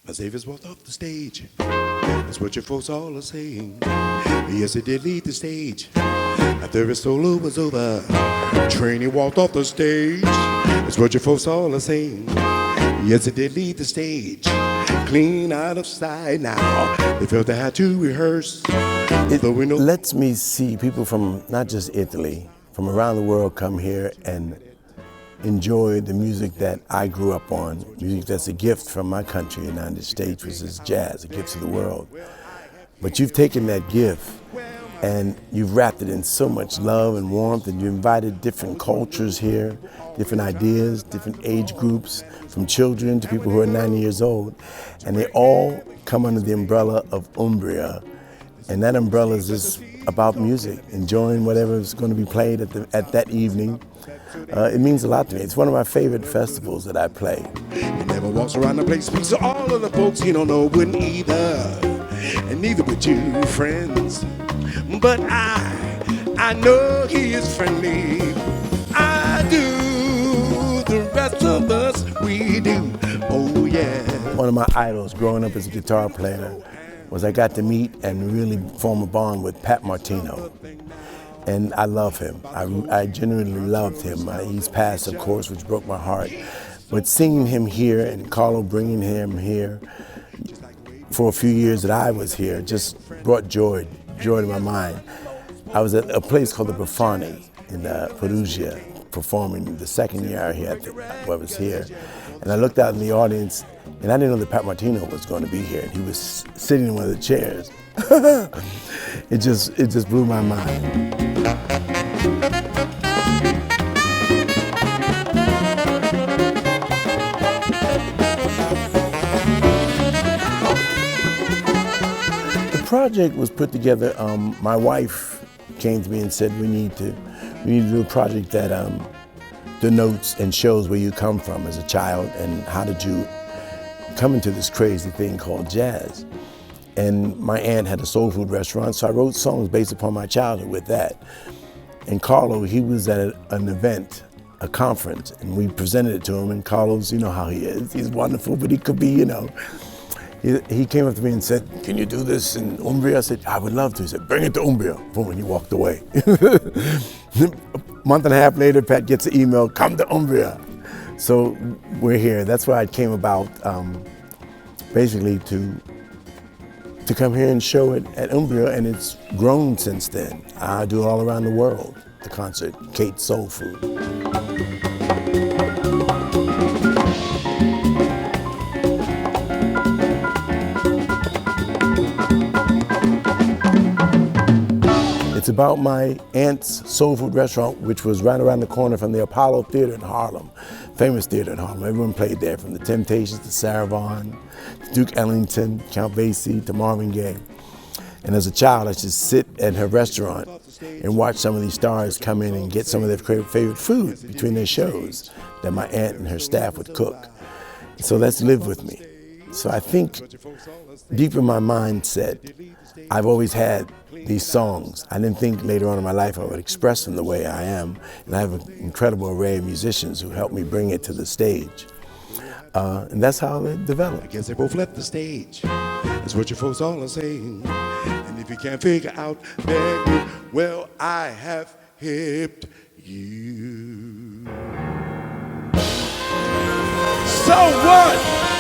My Savior's walked off the stage. That's what your folks all are saying. Yes, he did leave the stage. After his solo was over, Trini walked off the stage. That's what your folks all are saying. Yes, he did leave the stage. Clean out of sight now. They felt they had to rehearse. It lets me see people from not just Italy, from around the world come here and enjoy the music that I grew up on, music that's a gift from my country, the United States, which is jazz, a gift to the world. But you've taken that gift and you've wrapped it in so much love and warmth, and you invited different cultures here, different ideas, different age groups, from children to people who are 90 years old, and they all come under the umbrella of Umbria. And that umbrella is just about music, enjoying whatever is going to be played at that evening. It means a lot to me. It's one of my favorite festivals that I play. He never walks around the place, speaks to all of the folks he don't know wouldn't either. And neither would you, friends. But I know he is friendly. I do. The rest of us, we do. Oh yeah. One of my idols growing up as a guitar player was I got to meet and really form a bond with Pat Martino. And I love him. I genuinely loved him. He's passed, of course, which broke my heart. But seeing him here and Carlo bringing him here for a few years that I was here just brought joy to my mind. I was at a place called the Bufani in Perugia performing the second year I was here. And I looked out in the audience and I didn't know that Pat Martino was going to be here. And he was sitting in one of the chairs. It just blew my mind. The project was put together. My wife came to me and said, we need to do a project that denotes and shows where you come from as a child and how did you come into this crazy thing called jazz. And my aunt had a soul food restaurant, so I wrote songs based upon my childhood with that. And Carlo, he was at an event, a conference, and we presented it to him, and Carlos, you know how he is. He's wonderful, but he could be, He came up to me and said, can you do this in Umbria? I said, I would love to. He said, bring it to Umbria. Boom, and he walked away. A month and a half later, Pat gets an email, come to Umbria. So we're here. That's why it came about, basically to come here and show it at Umbria, and it's grown since then. I do it all around the world, the concert, Kate's Soul Food. It's about my aunt's soul food restaurant, which was right around the corner from the Apollo Theater in Harlem, famous theater in Harlem. Everyone played there, from the Temptations to Sarah Vaughan, to Duke Ellington, Count Basie, to Marvin Gaye. And as a child, I used to sit at her restaurant and watch some of these stars come in and get some of their favorite food between their shows that my aunt and her staff would cook. So that's lived with me. So I think deep in my mindset, I've always had these songs. I didn't think later on in my life I would express them the way I am. And I have an incredible array of musicians who helped me bring it to the stage. And that's how it developed. I guess they both left the stage. That's what your folks all are saying. And if you can't figure out their group, well, I have hipped you. So what?